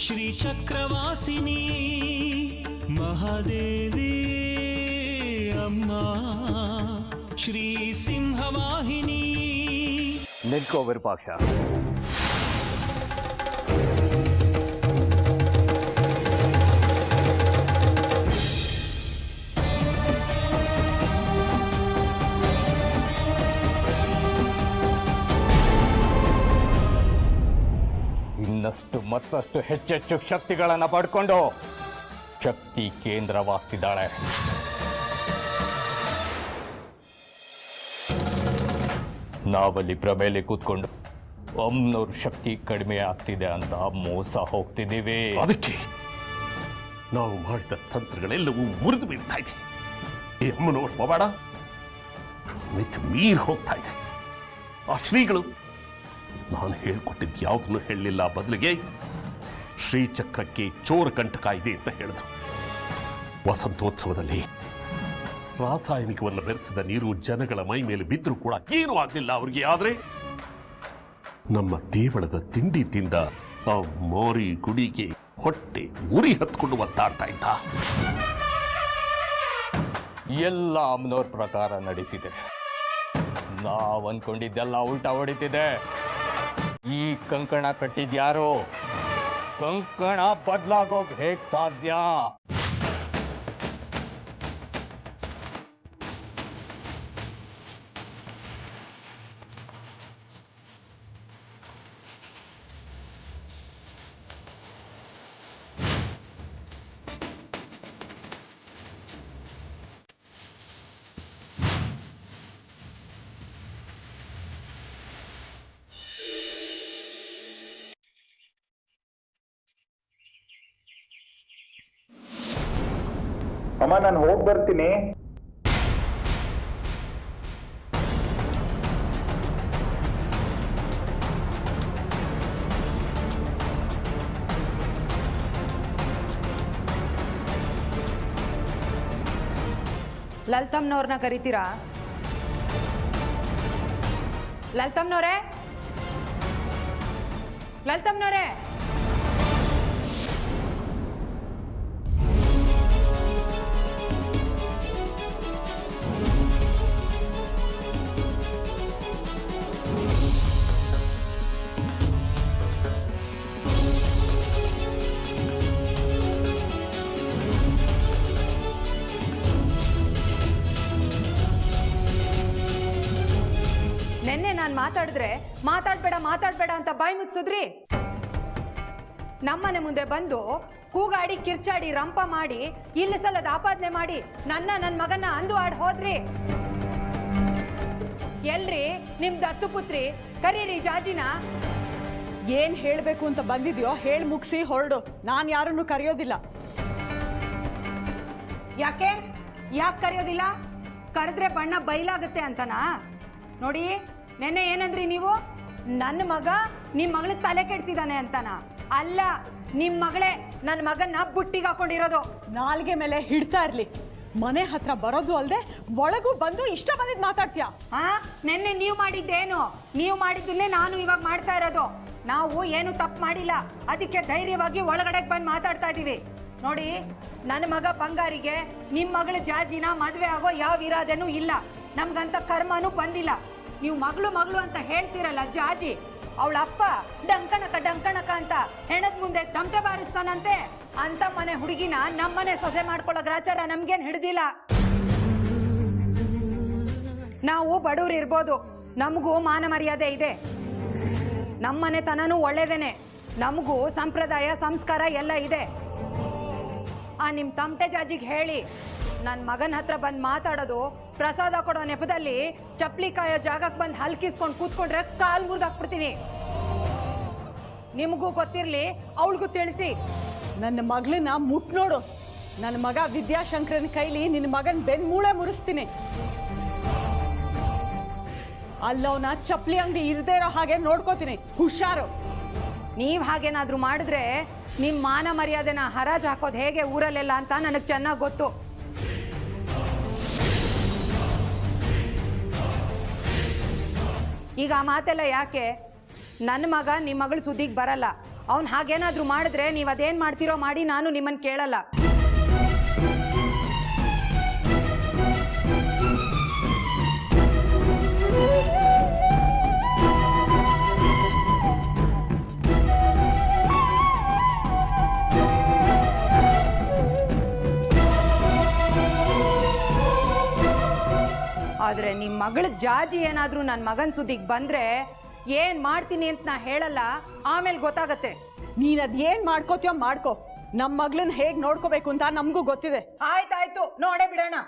श्रीचक्रवासिनी महादेवी अम्मा श्री सिंहवाहिनी निल्को विरूपाक्ष ಇನ್ನಷ್ಟು ಮತ್ತಷ್ಟು ಹೆಚ್ಚೆಚ್ಚು ಶಕ್ತಿಗಳನ್ನು ಪಡ್ಕೊಂಡು ಶಕ್ತಿ ಕೇಂದ್ರವಾಗ್ತಿದ್ದಾಳೆ. ನಾವಲ್ಲಿ ಪ್ರಮೇಲೆ ಕೂತ್ಕೊಂಡು ಅಮ್ಮನವ್ರ ಶಕ್ತಿ ಕಡಿಮೆ ಆಗ್ತಿದೆ ಅಂತ ಮೋಸ ಹೋಗ್ತಿದ್ದೀವಿ. ಅದಕ್ಕೆ ನಾವು ಮಾಡಿದ ತಂತ್ರಗಳೆಲ್ಲವೂ ಮುರಿದು ಬೀಳ್ತಾ ಇದೆ. ಈ ಅಮ್ಮನವ್ರ ಪವಾಡ ಮಿತ್ ಮೀರ್ ಹೋಗ್ತಾ ಇದೆ. ಆ ಶ್ರೀಗಳು ನಾನು ಹೇಳ್ಕೊಟ್ಟಿದ್ದು ಯಾವುದನ್ನು ಹೇಳಲಿಲ್ಲ, ಬದಲಿಗೆ ಶ್ರೀಚಕ್ರಕ್ಕೆ ಚೋರ ಕಂಟಕ ಇದೆ ಅಂತ ಹೇಳಿದ್ರು. ವಸಂತೋತ್ಸವದಲ್ಲಿ ರಾಸಾಯನಿಕವನ್ನು ಬೆರೆಸಿದ ನೀರು ಜನಗಳ ಮೈ ಮೇಲೆ ಬಿದ್ದರೂ ಕೂಡ ಏನೂ ಆಗಲಿಲ್ಲ ಅವರಿಗೆ. ಆದರೆ ನಮ್ಮ ದೇವಳದ ತಿಂಡಿ ತಿಂದ ಆ ಮೋರಿ ಗುಡಿಗೆ ಹೊಟ್ಟೆ ಉರಿ ಹತ್ಕೊಂಡು ಒತ್ತಾಡ್ತಾ ಇದ್ದ. ಎಲ್ಲ ಅಮ್ಮನವ್ರ ಪ್ರಕಾರ ನಡೀತಿದೆ. ನಾವ್ ಅನ್ಕೊಂಡಿದ್ದೆಲ್ಲ ಉಲ್ಟಾ ಹೊಡಿತಿದೆ. ಈ ಕಂಕಣ ಕಟ್ಟಿದ್ಯಾರೋ? ಕಂಕಣ ಬದಲಾಗೋಕ್ ಹೇಗ್ ಸಾಧ್ಯ? ಅಮ್ಮ ನಾನು ಹೋಗಿ ಬರ್ತೀನಿ. ಲಲಿತಮ್ಮನವ್ರನ್ನ ಕರಿತೀರಾ? ಲಲಿತಮ್ಮನವ್ರೆ, ಲಲಿತಮ್ಮನವ್ರೆ, ನೆನ್ನೆ ನಾನು ಮಾತಾಡಿದ್ರೆ ಮಾತಾಡ್ಬೇಡ ಅಂತ ಬಾಯಿ ಮುಚ್ಚಿದ್ರಿ. ನಮ್ಮನೆ ಮುಂದೆ ಬಂದು ಕೂಗಾಡಿ ಕಿರ್ಚಾಡಿ ರಂಪ ಮಾಡಿ ಇಲ್ಲಿ ಸಲದ ಆಪಾದನೆ ಮಾಡಿ ನನ್ನ ಮಗನ ಅಂದು ಆಡ್ ಹೋದ್ರಿ. ಎಲ್ರಿ ನಿಮ್ ದತ್ತು ಪುತ್ರಿ? ಕರೀರಿ ಜಾಜಿನ. ಏನ್ ಹೇಳ್ಬೇಕು ಅಂತ ಬಂದಿದ್ಯೋ ಹೇಳಿ ಮುಗಿಸಿ ಹೊರಡು. ನಾನ್ ಯಾರನ್ನು ಕರೆಯೋದಿಲ್ಲ. ಯಾಕೆ ಕರೆಯೋದಿಲ್ಲ? ಕರೆದ್ರೆ ಬಣ್ಣ ಬಯಲಾಗುತ್ತೆ ಅಂತನಾ? ನೋಡಿ, ನೆನ್ನೆ ಏನಂದ್ರಿ ನೀವು? ನನ್ನ ಮಗ ನಿಮ್ ಮಗಳಿಗೆ ತಲೆ ಕೆಡ್ಸಿದಾನೆ ಅಂತನಾ? ಅಲ್ಲ, ನಿಮ್ ಮಗಳೇ ನನ್ನ ಮಗನ್ನ ಬುಟ್ಟಿಗೆ ಹಾಕೊಂಡಿರೋದು. ನಾಲ್ಗೆ ಮೇಲೆ ಹಿಡ್ತಾ ಇರ್ಲಿ. ಮನೆ ಹತ್ರ ಬರೋದು ಅಲ್ದೆ ಒಳಗೂ ಬಂದು ಇಷ್ಟ ಬಂದಿದ್ ಮಾತಾಡ್ತೀಯ? ನೆನ್ನೆ ನೀವು ಮಾಡಿದ್ದೇನು? ನೀವು ಮಾಡಿದ್ದನ್ನೇ ನಾನು ಇವಾಗ ಮಾಡ್ತಾ ಇರೋದು. ನಾವು ಏನು ತಪ್ಪು ಮಾಡಿಲ್ಲ, ಅದಕ್ಕೆ ಧೈರ್ಯವಾಗಿ ಒಳಗಡೆ ಬಂದು ಮಾತಾಡ್ತಾ ಇದೀವಿ. ನೋಡಿ, ನನ್ನ ಮಗ ಬಂಗಾರಿಗೆ ನಿಮ್ ಮಗಳ ಜಾಜಿನ ಮದ್ವೆ ಆಗೋ ಯಾವ ಇರಾದೆನೂ ಇಲ್ಲ. ನಮ್ಗಂತ ಕರ್ಮನೂ ಬಂದಿಲ್ಲ. ನೀವು ಮಗಳು ಅಂತ ಹೇಳ್ತೀರಲ್ಲ ಜಾಜಿ, ಅವಳ ಅಪ್ಪ ಡಂಕಣಕ ಅಂತ ಹೆಣದ್ ಮುಂದೆ ತಮಟೆ ಬಾರಿಸ್ತಾನಂತೆ. ಅಂತ ಮನೆ ಹುಡುಗಿನ ನಮ್ಮನೆ ಸೊಸೆ ಮಾಡ್ಕೊಳ್ಳೋ ಗ್ರಾಚಾರ ನಮ್ಗೇನ್ ಹಿಡ್ದಿಲ್ಲ. ನಾವು ಬಡವ್ರು ಇರ್ಬೋದು, ನಮಗೂ ಮಾನ ಮರ್ಯಾದೆ ಇದೆ. ನಮ್ಮನೆ ತನನೂ ಒಳ್ಳೇದೇನೆ, ನಮಗೂ ಸಂಪ್ರದಾಯ ಸಂಸ್ಕಾರ ಎಲ್ಲ ಇದೆ. ಆ ನಿಮ್ ತಮಟೆ ಜಾಜಿಗೆ ಹೇಳಿ, ನನ್ನ ಮಗನ ಹತ್ರ ಬಂದು ಮಾತಾಡೋದು ಪ್ರಸಾದ ಕೊಡೋ ನೆಪದಲ್ಲಿ ಚಪ್ಲಿ ಕಾಯೋ ಜಾಗಕ್ಕೆ ಬಂದು ಹಲ್ಕಿಸ್ಕೊಂಡು ಕೂತ್ಕೊಂಡ್ರೆ ಕಾಲ್ ಮುರಿದಾಕ್ಬಿಡ್ತೀನಿ. ನಿಮಗೂ ಗೊತ್ತಿರ್ಲಿ, ಅವಳಿಗೂ ತಿಳಿಸಿ. ನನ್ನ ಮಗಳನ್ನ ಮುಟ್ ನೋಡು. ನನ್ನ ಮಗ ವಿದ್ಯಾಶಂಕರನ ಕೈಲಿ ನಿನ್ನ ಮಗನ ಬೆನ್ ಮೂಳೆ ಮುರಿಸ್ತೀನಿ. ಅಲ್ಲವನ ಚಪ್ಲಿ ಅಂಗಡಿ ಇರದೇ ಇರೋ ಹಾಗೆ ನೋಡ್ಕೋತೀನಿ. ಹುಷಾರು. ನೀವ್ ಹಾಗೇನಾದ್ರೂ ಮಾಡಿದ್ರೆ ನಿಮ್ ಮಾನ ಮರ್ಯಾದೆನ ಹರಾಜ್ ಹಾಕೋದು ಹೇಗೆ ಊರಲ್ಲೆಲ್ಲ ಅಂತ ನನಗೆ ಚೆನ್ನಾಗಿ ಗೊತ್ತು. ಈಗ ಆ ಮಾತೆಲ್ಲ ಯಾಕೆ? ನನ್ನ ಮಗ ನಿಮ್ಮ ಮಗಳ ಸುದ್ದಿಗೆ ಬರಲ್ಲ. ಅವ್ನು ಹಾಗೇನಾದ್ರೂ ಮಾಡಿದ್ರೆ ನೀವು ಅದೇನು ಮಾಡ್ತೀರೋ ಮಾಡಿ, ನಾನು ನಿಮ್ಮನ್ನು ಕೇಳಲ್ಲ. ಆದ್ರೆ ನಿಮ್ಮ ಮಗಳ ಜಾಜಿ ಏನಾದ್ರೂ ನನ್ನ ಮಗನ ಸುದ್ದಿಗೆ ಬಂದ್ರೆ ಏನ್ ಮಾಡ್ತೀನಿ ಅಂತ ನಾ ಹೇಳಲ್ಲ, ಆಮೇಲೆ ಗೊತ್ತಾಗತ್ತೆ. ನೀನ್ ಅದ್ ಏನ್ ಮಾಡ್ಕೋತೀಯೋ ಮಾಡ್ಕೋ, ನಮ್ಮ ಮಗಳನ್ನ ಹೇಗ್ ನೋಡ್ಕೋಬೇಕು ಅಂತ ನಮಗೂ ಗೊತ್ತಿದೆ. ಆಯ್ತಾಯ್ತು, ನೋಡೇ ಬಿಡೋಣ.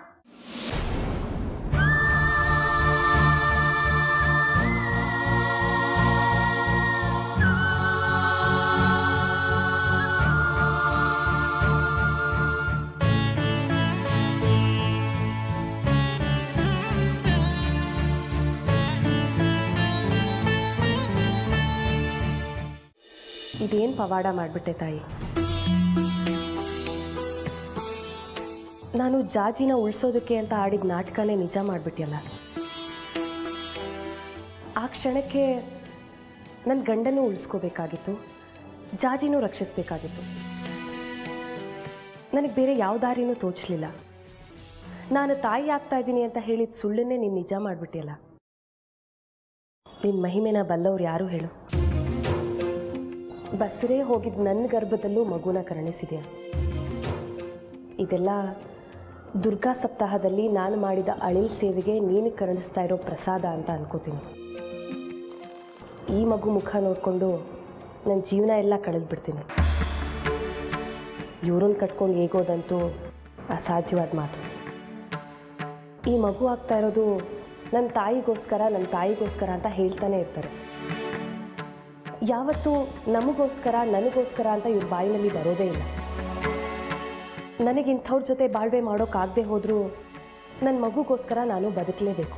ಇದೇನು ಪವಾಡ ಮಾಡಿಬಿಟ್ಟೆ ತಾಯಿ. ನಾನು ಜಾಜಿನ ಉಳಿಸೋದಕ್ಕೆ ಅಂತ ಆಡಿದ ನಾಟಕನೇ ನಿಜ ಮಾಡಿಬಿಟ್ಟಿಯಲ್ಲ. ಆ ಕ್ಷಣಕ್ಕೆ ನನ್ನ ಗಂಡನೂ ಉಳಿಸ್ಕೋಬೇಕಾಗಿತ್ತು, ಜಾಜಿನೂ ರಕ್ಷಿಸಬೇಕಾಗಿತ್ತು. ನನಗೆ ಬೇರೆ ಯಾವ ದಾರಿನೂ ತೋಚಲಿಲ್ಲ. ನಾನು ತಾಯಿ ಆಗ್ತಾ ಇದ್ದೀನಿ ಅಂತ ಹೇಳಿದ ಸುಳ್ಳನ್ನೇ ನೀನು ನಿಜ ಮಾಡಿಬಿಟ್ಟಿಯಲ್ಲ. ನಿನ್ನ ಮಹಿಮೆನ ಬಲ್ಲವ್ರು ಯಾರು ಹೇಳು? ಬಸರೇ ಹೋಗಿದ್ದು ನನ್ನ ಗರ್ಭದಲ್ಲೂ ಮಗುನ ಕರುಣಿಸಿದೆಯಾ? ಇದೆಲ್ಲ ದುರ್ಗಾ ಸಪ್ತಾಹದಲ್ಲಿ ನಾನು ಮಾಡಿದ ಅಳಿಲ್ ಸೇವೆಗೆ ನೀನು ಕರುಣಿಸ್ತಾ ಇರೋ ಪ್ರಸಾದ ಅಂತ ಅನ್ಕೋತೀನಿ. ಈ ಮಗು ಮುಖ ನೋಡಿಕೊಂಡು ನನ್ನ ಜೀವನ ಎಲ್ಲ ಕಳೆದ್ಬಿಡ್ತೀನಿ. ಇವ್ರನ್ನ ಕಟ್ಕೊಂಡು ಹೇಗೋದಂತೂ ಅಸಾಧ್ಯವಾದ ಮಾತು. ಈ ಮಗು ಆಗ್ತಾ ಇರೋದು ನನ್ನ ತಾಯಿಗೋಸ್ಕರ ಅಂತ ಹೇಳ್ತಾನೆ ಇರ್ತಾರೆ. ಯಾವತ್ತೂ ನಮಗೋಸ್ಕರ ನನಗೋಸ್ಕರ ಅಂತ ಇವ್ರ ಬಾಯಿನಲ್ಲಿ ಬರೋದೇ ಇಲ್ಲ. ನನಗಿಂಥವ್ರ ಜೊತೆ ಬಾಳ್ವೆ ಮಾಡೋಕ್ಕಾಗದೆ ಹೋದರೂ ನನ್ನ ಮಗುಗೋಸ್ಕರ ನಾನು ಬದುಕಲೇಬೇಕು.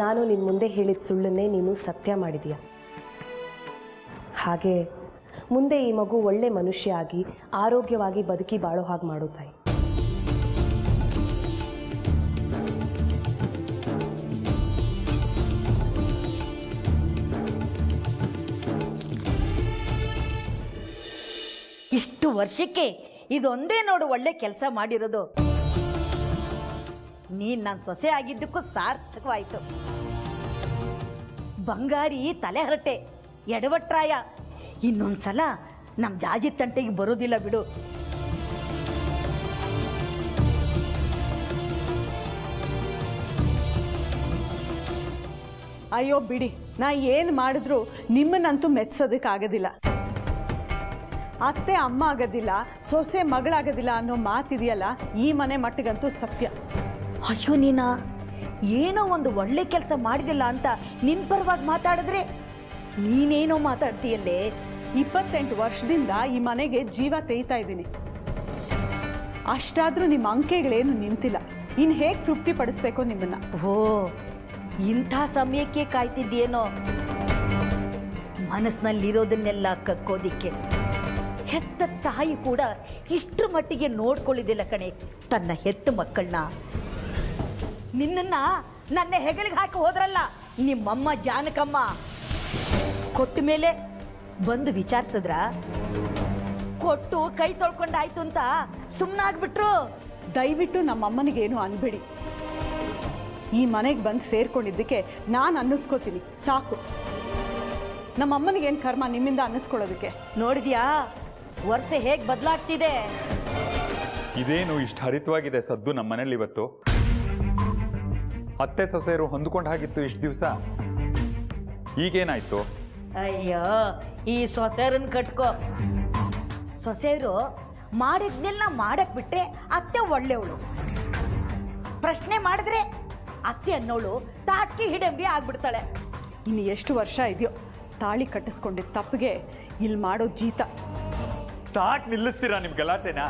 ನಾನು ನಿನ್ನ ಮುಂದೆ ಹೇಳಿದ ಸುಳ್ಳನ್ನೇ ನೀನು ಸತ್ಯ ಮಾಡಿದೀಯ. ಹಾಗೆ ಮುಂದೆ ಈ ಮಗು ಒಳ್ಳೆ ಮನುಷ್ಯ ಆಗಿ ಆರೋಗ್ಯವಾಗಿ ಬದುಕಿ ಬಾಳೋ ಹಾಗೆ ಮಾಡೋ ತಾಯಿ. ಇಷ್ಟು ವರ್ಷಕ್ಕೆ ಇದೊಂದೇ ನೋಡು ಒಳ್ಳೆ ಕೆಲಸ ಮಾಡಿರೋದು. ನೀನ್ ನನ್ನ ಸೊಸೆ ಆಗಿದ್ದಕ್ಕೂ ಸಾರ್ಥಕವಾಯಿತು. ಬಂಗಾರಿ ತಲೆ ಹರಟೆ, ಎಡವಟ್ರಾಯ, ಇನ್ನೊಂದ್ಸಲ ನಮ್ಮ ಜಾಜಿ ತಂಟೆಗೆ ಬರೋದಿಲ್ಲ ಬಿಡು. ಅಯ್ಯೋ ಬಿಡಿ, ನಾ ಏನು ಮಾಡಿದ್ರು ನಿಮ್ಮನ್ನಂತೂ ಮೆಚ್ಚೋದಕ್ಕಾಗೋದಿಲ್ಲ. ಅತ್ತೆ ಅಮ್ಮ ಆಗೋದಿಲ್ಲ, ಸೊಸೆ ಮಗಳಾಗೋದಿಲ್ಲ ಅನ್ನೋ ಮಾತಿದೆಯಲ್ಲ, ಈ ಮನೆ ಮಟ್ಟಿಗಂತೂ ಸತ್ಯ. ಅಯ್ಯೋ ನೀನಾ ಏನೋ ಒಂದು ಒಳ್ಳೆ ಕೆಲಸ ಮಾಡಿದಿಲ್ಲ ಅಂತ ನಿನ್ ಪರವಾಗಿ ಮಾತಾಡಿದ್ರೆ ನೀನೇನೋ ಮಾತಾಡ್ತೀಯಲ್ಲೇ. 28 ವರ್ಷದಿಂದ ಈ ಮನೆಗೆ ಜೀವ ತೇಯ್ತಾ ಇದ್ದೀನಿ. ಅಷ್ಟಾದ್ರೂ ನಿಮ್ಮ ಅಂಕೆಗಳೇನು ನಿಂತಿಲ್ಲ. ಇನ್ನು ಹೇಗೆ ತೃಪ್ತಿ ಪಡಿಸ್ಬೇಕು ನಿಮ್ಮನ್ನ? ಓ, ಇಂಥ ಸಮಯಕ್ಕೆ ಕಾಯ್ತಿದ್ದೇನೋ ಮನಸ್ಸಿನಲ್ಲಿರೋದನ್ನೆಲ್ಲ ಕಕ್ಕೋದಿಕ್ಕೆ. ಹೆತ್ತ ತಾಯಿ ಕೂಡ ಇಷ್ಟರ ಮಟ್ಟಿಗೆ ನೋಡ್ಕೊಳ್ಳಿದಿಲ್ಲ ಕಣೆ ತನ್ನ ಹೆತ್ತ ಮಕ್ಕಳನ್ನ. ನಿನ್ನನ್ನ ನನ್ನ ಹೆಗಲಿಗೆ ಹಾಕಿ ಹೋದ್ರಲ್ಲ ನಿಮ್ಮಮ್ಮ ಜಾನಕಮ್ಮ, ಕೊಟ್ಟ ಮೇಲೆ ಬಂದು ವಿಚಾರಿಸಿದ್ರ? ಕೊಟ್ಟು ಕೈ ತೊಳ್ಕೊಂಡಾಯ್ತು ಅಂತ ಸುಮ್ಮನಾಗ್ಬಿಟ್ರು. ದಯವಿಟ್ಟು ನಮ್ಮಮ್ಮನಿಗೇನು ಅನ್ಬೇಡಿ. ಈ ಮನೆಗೆ ಬಂದು ಸೇರ್ಕೊಂಡಿದ್ದಕ್ಕೆ ನಾನು ಅನ್ನಿಸ್ಕೋತೀನಿ ಸಾಕು. ನಮ್ಮಮ್ಮನಿಗೇನು ಕರ್ಮ ನಿಮ್ಮಿಂದ ಅನ್ನಿಸ್ಕೊಳ್ಳೋದಕ್ಕೆ? ನೋಡಿದ್ಯಾ ವರ್ಷ ಹೇಗೆ ಬದಲಾಗ್ತಿದೆ? ಇದೇನು ಇಷ್ಟು ಹರಿತವಾಗಿದೆ ಸದ್ದು ನಮ್ಮ ಮನೇಲಿ ಇವತ್ತು. ಅತ್ತೆ ಸೊಸೆಯರು ಹೊಂದ್ಕೊಂಡು ಹಾಗಿತ್ತು ಇಷ್ಟು ದಿವಸ, ಈಗೇನಾಯ್ತು? ಅಯ್ಯೋ, ಈ ಸೊಸೆಯರನ್ನ ಕಟ್ಕೋ. ಸೊಸೆಯರು ಮಾಡಿದ್ನೆಲ್ಲ ಮಾಡಕ್ ಬಿಟ್ರೆ ಅತ್ತೆ ಒಳ್ಳೆವಳು, ಪ್ರಶ್ನೆ ಮಾಡಿದ್ರೆ ಅತ್ತೆ ಅನ್ನೋಳು ತಾಟ್ಕಿ ಹಿಡಂಬಿ ಆಗ್ಬಿಡ್ತಾಳೆ. ಇನ್ನು ಎಷ್ಟು ವರ್ಷ ಇದೆಯೋ ತಾಳಿ ಕಟ್ಟಿಸ್ಕೊಂಡಿದ್ದ ತಪ್ಪಿಗೆ ಇಲ್ಲಿ ಮಾಡೋ ಜೀತ. ಸಾಕು, ನಿಲ್ಲಿಸ್ತೀರಾ ನಿಮ್ ಗಲಾಟೆನಾ?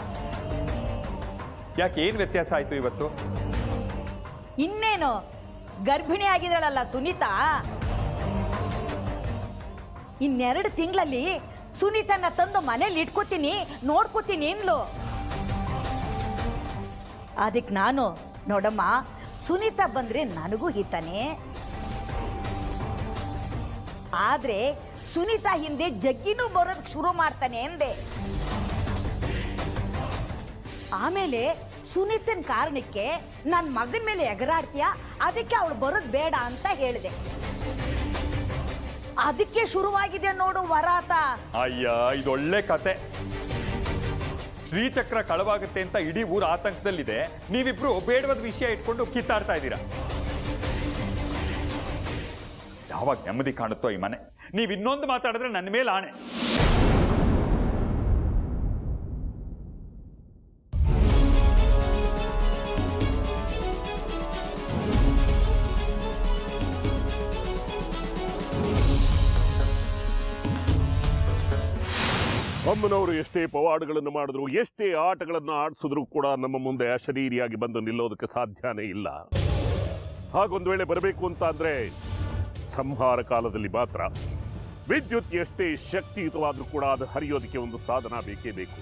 ಯಾಕೆ, ಏನು ವ್ಯತ್ಯಾಸ ಆಯ್ತು ಇವತ್ತು? ಇನ್ನೇನು ಗರ್ಭಿಣಿ ಆಗಿದಳಲ್ಲ ಸುನೀತಾ, ಇನ್ನೆರಡು ತಿಂಗಳಲ್ಲಿ ಸುನೀತನ ತಂದು ಮನೇಲಿ ಇಟ್ಕೋತೀನಿ, ನೋಡ್ಕೋತೀನಿ ಅಂದ್ಲು. ಅದಕ್ಕೆ ನಾನು ನೋಡಮ್ಮ, ಸುನೀತಾ ಬಂದ್ರೆ ನನಗೂ ಹಿತಾನೆ, ಆದ್ರೆ ಸುನೀತಾ ಹಿಂದೆ ಜಗ್ಗಿನೂ ಬರೋದಕ್ಕೆ ಶುರು ಮಾಡ್ತಾನೆ ಎಂದೆ. ಆಮೇಲೆ ಸುನೀತನ ಕಾರಣಕ್ಕೆ ನನ್ನ ಮಗನ ಮೇಲೆ ಎಗರಾಡ್ತೀಯ, ಅದಕ್ಕೆ ಅವಳು ಬರೋದು ಬೇಡ ಅಂತ ಹೇಳಿದೆ. ಅದಕ್ಕೆ ಶುರುವಾಗಿದೆ ನೋಡು ವರಾತ. ಅಯ್ಯ, ಇದೊಳ್ಳೆ ಕತೆ. ಶ್ರೀಚಕ್ರ ಕಳವಾಗುತ್ತೆ ಅಂತ ಇಡೀ ಊರು ಆತಂಕದಲ್ಲಿದೆ. ನೀವಿಬ್ರು ಬೇಡವಾದ ವಿಷಯ ಇಟ್ಕೊಂಡು ಕಿತ್ತಾಡ್ತಾ ಇದ್ದೀರಾ. ಯಾವಾಗ ನೆಮ್ಮದಿ ಕಾಣುತ್ತೋ ಈ ಮನೆ. ನೀವು ಇನ್ನೊಂದು ಮಾತಾಡಿದ್ರೆ ನನ್ನ ಮೇಲೆ ಆಣೆ. ಅಮ್ಮನವರು ಎಷ್ಟೇ ಪವಾಡಗಳನ್ನು ಮಾಡಿದ್ರು, ಎಷ್ಟೇ ಆಟಗಳನ್ನು ಆಡಿಸಿದ್ರು ಕೂಡ ನಮ್ಮ ಮುಂದೆ ಅಶರೀರಿಯಾಗಿ ಬಂದು ನಿಲ್ಲೋದಕ್ಕೆ ಸಾಧ್ಯನೇ ಇಲ್ಲ. ಹಾಗೊಂದು ವೇಳೆ ಬರಬೇಕು ಅಂತ ಅಂದ್ರೆ ಸಂಹಾರ ಕಾಲದಲ್ಲಿ ಮಾತ್ರ. ವಿದ್ಯುತ್ ಎಷ್ಟೇ ಶಕ್ತಿಯುತವಾದ್ರೂ ಕೂಡ ಅದು ಹರಿಯೋದಕ್ಕೆ ಒಂದು ಸಾಧನ ಬೇಕೇ ಬೇಕು.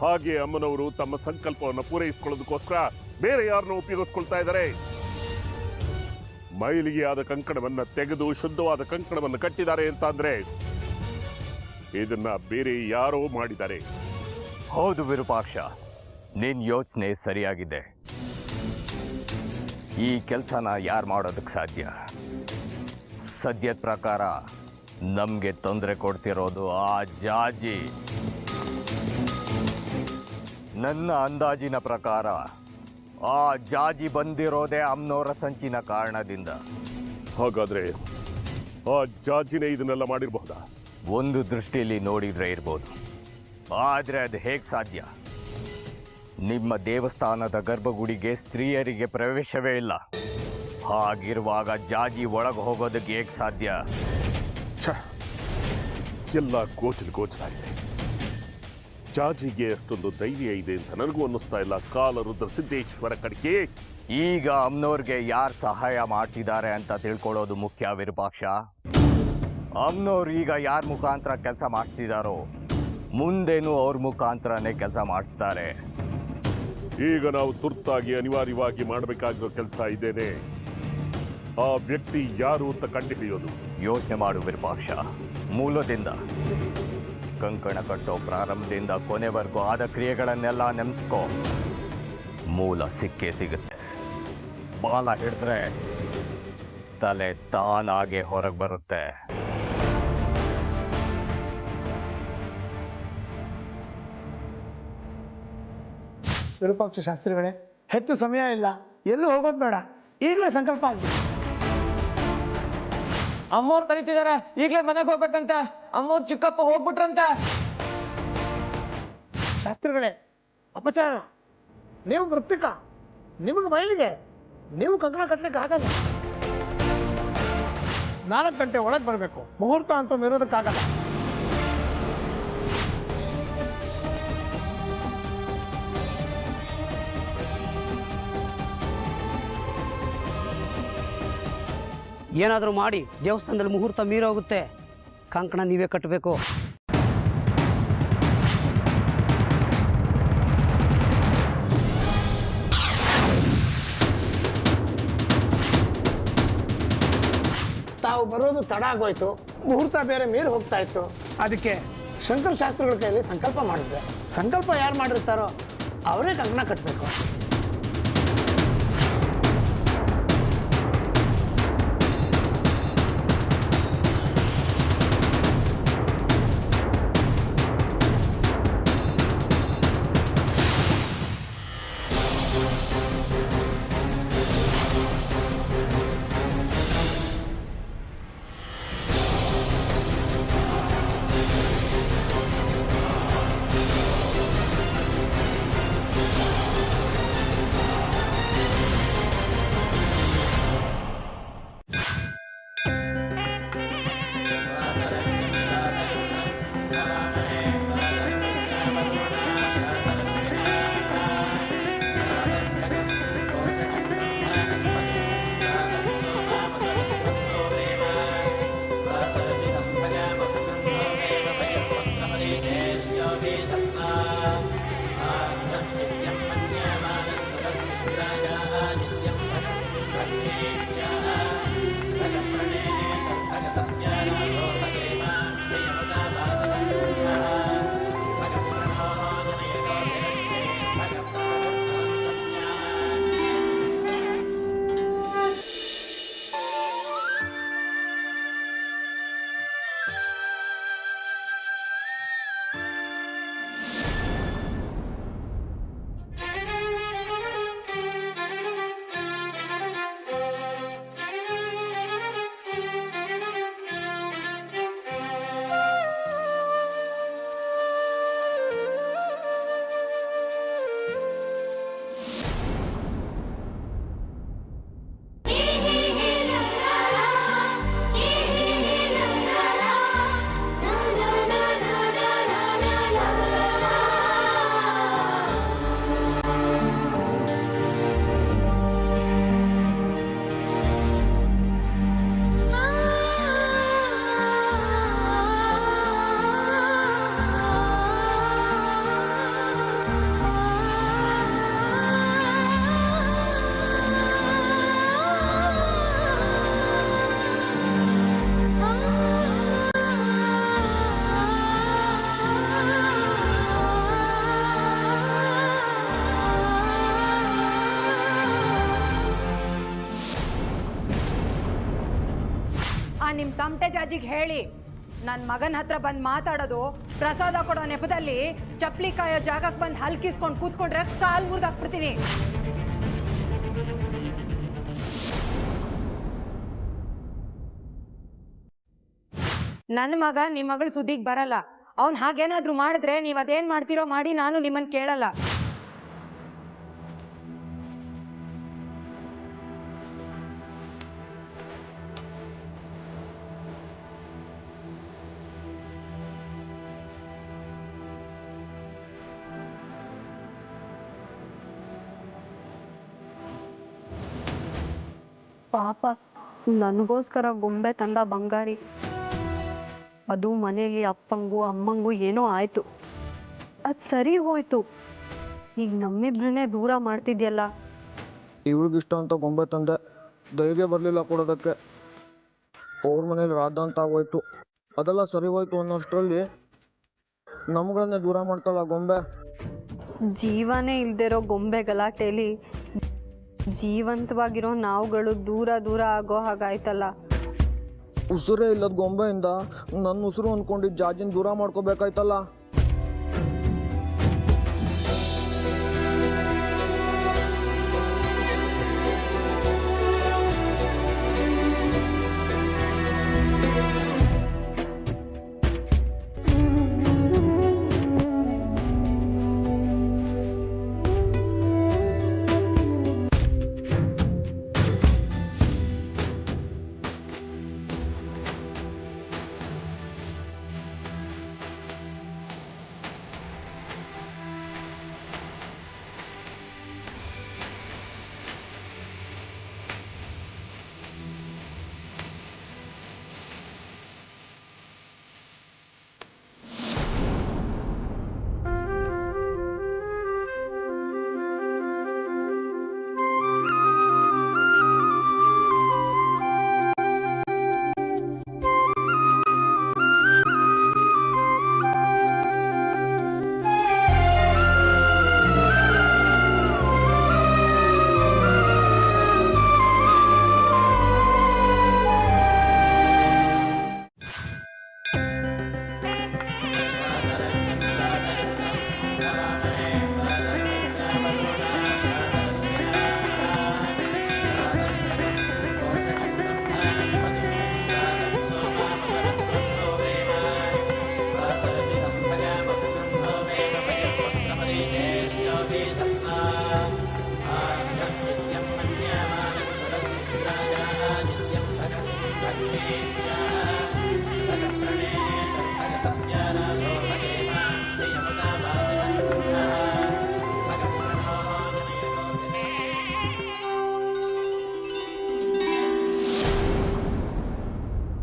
ಹಾಗೆ ಅಮ್ಮನವರು ತಮ್ಮ ಸಂಕಲ್ಪವನ್ನು ಪೂರೈಸಿಕೊಳ್ಳೋದಕ್ಕೋಸ್ಕರ ಬೇರೆ ಯಾರನ್ನೂ ಉಪಯೋಗಿಸ್ಕೊಳ್ತಾ ಇದ್ದಾರೆ. ಮೈಲಿಗೆ ಆದ ಕಂಕಣವನ್ನ ತೆಗೆದು ಶುದ್ಧವಾದ ಕಂಕಣವನ್ನು ಕಟ್ಟಿದ್ದಾರೆ ಅಂತ ಅಂದ್ರೆ ಇದನ್ನ ಬೇರೆ ಯಾರೋ ಮಾಡಿದ್ದಾರೆ. ಹೌದು ವಿರೂಪಾಕ್ಷ, ನಿನ್ ಯೋಚನೆ ಸರಿಯಾಗಿದೆ. ಈ ಕೆಲಸನ ಯಾರು ಮಾಡೋದಕ್ಕೆ ಸಾಧ್ಯ? ಸದ್ಯದ ಪ್ರಕಾರ ನಮಗೆ ತೊಂದರೆ ಕೊಡ್ತಿರೋದು ಆ ಜಾಜಿ. ನನ್ನ ಅಂದಾಜಿನ ಪ್ರಕಾರ ಆ ಜಾಜಿ ಬಂದಿರೋದೇ ಅಮ್ಮನವರ ಸಂಚಿನ ಕಾರಣದಿಂದ. ಹಾಗಾದ್ರೆ ಆ ಜಾಜಿನೇ ಇದನ್ನೆಲ್ಲ ಮಾಡಿರಬಹುದಾ? ಒಂದು ದೃಷ್ಟಿಯಲ್ಲಿ ನೋಡಿದ್ರೆ ಇರ್ಬೋದು, ಆದರೆ ಅದು ಹೇಗೆ ಸಾಧ್ಯ? ನಿಮ್ಮ ದೇವಸ್ಥಾನದ ಗರ್ಭಗುಡಿಗೆ ಸ್ತ್ರೀಯರಿಗೆ ಪ್ರವೇಶವೇ ಇಲ್ಲ. ಹಾಗಿರುವಾಗ ಜಾಜಿ ಒಳಗೆ ಹೋಗೋದಕ್ಕೆ ಹೇಗೆ ಸಾಧ್ಯ? ಎಲ್ಲ ಗೋಚರ ಇದೆ. ಜಾಜಿಗೆ ಅಷ್ಟೊಂದು ಧೈರ್ಯ ಇದೆ ಅಂತ ನನಗೂ ಅನ್ನಿಸ್ತಾ ಇಲ್ಲ. ಕಾಲರುದ್ರ ಸಿದ್ದೇಶ್ವರ ಕಡೆಗೆ ಈಗ ಅಮ್ಮನವ್ರಿಗೆ ಯಾರು ಸಹಾಯ ಮಾಡ್ತಿದ್ದಾರೆ ಅಂತ ತಿಳ್ಕೊಳ್ಳೋದು ಮುಖ್ಯ ವಿರೂಪಾಕ್ಷ. ಅಮ್ಮನವ್ರು ಈಗ ಯಾರ ಮುಖಾಂತರ ಕೆಲಸ ಮಾಡ್ತಿದ್ದಾರೋ ಮುಂದೇನು ಅವ್ರ ಮುಖಾಂತರನೇ ಕೆಲಸ ಮಾಡಿಸ್ತಾರೆ. ಈಗ ನಾವು ತುರ್ತಾಗಿ ಅನಿವಾರ್ಯವಾಗಿ ಮಾಡಬೇಕಾಗಿರೋ ಕೆಲಸ ಇದೇನೆ. ಆ ವ್ಯಕ್ತಿ ಯಾರು ಅಂತ ಕಂಡುಹಿಡಿಯೋದು. ಯೋಚನೆ ಮಾಡು ವಿರೂಪಾಕ್ಷ. ಮೂಲದಿಂದ ಕಂಕಣ ಕಟ್ಟೋ ಪ್ರಾರಂಭದಿಂದ ಕೊನೆವರೆಗೂ ಆದ ಕ್ರಿಯೆಗಳನ್ನೆಲ್ಲ ನೆನೆಸ್ಕೋ. ಮೂಲ ಸಿಕ್ಕೇ ಸಿಗುತ್ತೆ. ಬಾಲ ಹಿಡಿದ್ರೆ ತಲೆ ತಾನಾಗೆ ಹೊರಗೆ ಬರುತ್ತೆ. ವಿರೂಪಾಕ್ಷ ಶಾಸ್ತ್ರಿಗಳೇ, ಹೆಚ್ಚು ಸಮಯ ಇಲ್ಲ, ಎಲ್ಲೂ ಹೋಗೋದು ಬೇಡ, ಈಗಲೇ ಸಂಕಲ್ಪ ಆಗಿದೆ. ಅಮ್ಮವ್ರು ಕರೀತಿದ್ದಾರೆ, ಈಗಲೇ ಮನೆಗೆ ಹೋಗ್ಬೇಕಂತ. ಅಮ್ಮವ್ರು ಚಿಕ್ಕಪ್ಪ ಹೋಗ್ಬಿಟ್ರಂತ. ಶಾಸ್ತ್ರಿಗಳೇ, ಅಪಚಾರ. ನೀವು ವೃತ್ತಿಕ, ನಿಮಗೆ ಮೈಲಿಗೆ, ನೀವು ಕಂಕಣ ಕಟ್ಟಲಿಕ್ಕೆ ಆಗಲ್ಲ. 4 ಗಂಟೆ ಒಳಗೆ ಬರಬೇಕು. ಮುಹೂರ್ತ ಅಂತ ಇರೋದಕ್ಕಾಗಲ್ಲ. ಏನಾದರೂ ಮಾಡಿ ದೇವಸ್ಥಾನದಲ್ಲಿ ಮುಹೂರ್ತ ಮೀರೋಗುತ್ತೆ. ಕಂಕಣ ನೀವೇ ಕಟ್ಟಬೇಕು. ತಾವು ಬರೋದು ತಡ ಆಗೋಯ್ತು, ಮುಹೂರ್ತ ಬೇರೆ ಮೀರಿ ಹೋಗ್ತಾ ಇತ್ತು. ಅದಕ್ಕೆ ಶಂಕರ ಶಾಸ್ತ್ರಿಗಳ ಕೈಯಲ್ಲಿ ಸಂಕಲ್ಪ ಮಾಡಿಸಿದೆ. ಸಂಕಲ್ಪ ಯಾರು ಮಾಡಿರ್ತಾರೋ ಅವರೇ ಕಂಕಣ ಕಟ್ಟಬೇಕು. ನಿಮ್ಮ ತಮಟೆ ಜಾಜಿಗೆ ಹೇಳಿ ನನ್ನ ಮಗನ ಹತ್ರ ಬಂದು ಮಾತಾಡೋದು, ಪ್ರಸಾದ ಕೊಡೋ ನೆಪದಲ್ಲಿ ಚಪ್ಲಿ ಕಾಯೋ ಜಾಗಕ್ಕೆ ಬಂದು ಹಲ್ಕಿಸ್ಕೊಂಡು ಕೂತ್ಕೊಂಡ್ರೆ ಕಾಲು ಮುರಿದಾಕ್ಬಿಡ್ತೀನಿ. ನನ್ನ ಮಗ ನಿಮ್ಮ ಮಗಳ ಸುದ್ದಿಗೆ ಬರಲ್ಲ. ಅವ್ನು ಹಾಗೇನಾದ್ರೂ ಮಾಡಿದ್ರೆ ನೀವು ಅದೇನ್ ಮಾಡ್ತೀರೋ ಮಾಡಿ, ನಾನು ನಿಮ್ಮನ್ನು ಕೇಳಲ್ಲ. ಪಾಪ ನನಗೋಸ್ಕರ ಗೊಂಬೆ ತಂದ ಬಂಗಾರಿ. ಅದು ಮನೆಗೆ ಅಪ್ಪಂಗೂ ಅಮ್ಮಂಗೂ ಏನೋ ಆಯ್ತು, ಅದು ಸರಿ ಹೋಯ್ತು. ಈಗ ನಮ್ಮಿಬ್ರನ್ನೇ ದೂರ ಮಾಡ್ತಿದ್ಯಲ್ಲ. ಇವ್ರಿಗಿಷ್ಟ ಅಂತ ಗೊಂಬೆ ತಂದೆ, ಧೈರ್ಯ ಬರಲಿಲ್ಲ ಕೊಡೋದಕ್ಕೆ. ಅವ್ರ ಮನೇಲಿ ರಾಧ ಅಂತ ಆಗೋಯ್ತು, ಅದೆಲ್ಲ ಸರಿ ಹೋಯ್ತು ಅನ್ನೋಷ್ಟರಲ್ಲಿ ನಮ್ಗಳನ್ನೇ ದೂರ ಮಾಡ್ತಾಳ ಗೊಂಬೆ. ಜೀವನೇ ಇಲ್ದಿರೋ ಗೊಂಬೆ ಗಲಾಟೆಯಲ್ಲಿ ಜೀವಂತವಾಗಿರೋ ನಾವುಗಳು ದೂರ ದೂರ ಆಗೋ ಹಾಗಾಯ್ತಲ್ಲ. ಉಸಿರೇ ಇಲ್ಲದ ಗೊಂಬೆಯಿಂದ ನನ್ನ ಉಸಿರು ಅಂದ್ಕೊಂಡಿದ್ದು ಜಾಜಿನ ದೂರ ಮಾಡ್ಕೋಬೇಕಾಯ್ತಲ್ಲ.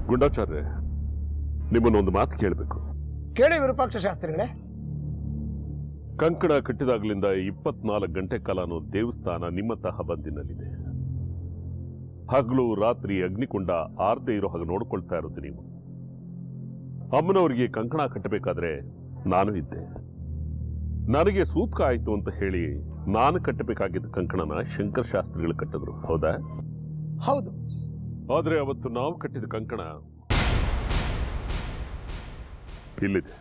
ಗುಂಡಾಚಾರ್ಯ, ನಿಮ್ಮನ್ನೊಂದು ಮಾತು ಕೇಳಬೇಕು. ಕೇಳಿ ವಿರೂಪಾಕ್ಷ ಶಾಸ್ತ್ರಿಗಳೇ. ಕಂಕಣ ಕಟ್ಟಿದಾಗಲಿಂದ 24 ಗಂಟೆ ಕಾಲನೂ ದೇವಸ್ಥಾನ ನಿಮ್ಮ ತಹಬಂದಿನಲ್ಲಿದೆ. ಹಗಲು ರಾತ್ರಿ ಅಗ್ನಿಕುಂಡ ಆರ್ದೇ ಇರೋ ಹಾಗೆ ನೋಡ್ಕೊಳ್ತಾ ಇರೋದು ನೀವು. ಅಮ್ಮನವರಿಗೆ ಕಂಕಣ ಕಟ್ಟಬೇಕಾದ್ರೆ ನಾನು ಇದ್ದೆ. ನನಗೆ ಸೂತ್ಕ ಆಯ್ತು ಅಂತ ಹೇಳಿ ನಾನು ಕಟ್ಟಬೇಕಾಗಿದ್ದ ಕಂಕಣನ ಶಂಕರ್ ಶಾಸ್ತ್ರಿಗಳು ಕಟ್ಟಿದ್ರು, ಹೌದಾ? ಹೌದು. ಆದ್ರೆ ಅವತ್ತು ನಾವು ಕಟ್ಟಿದ ಕಂಕಣ ಇಲ್ಲಿದೆ.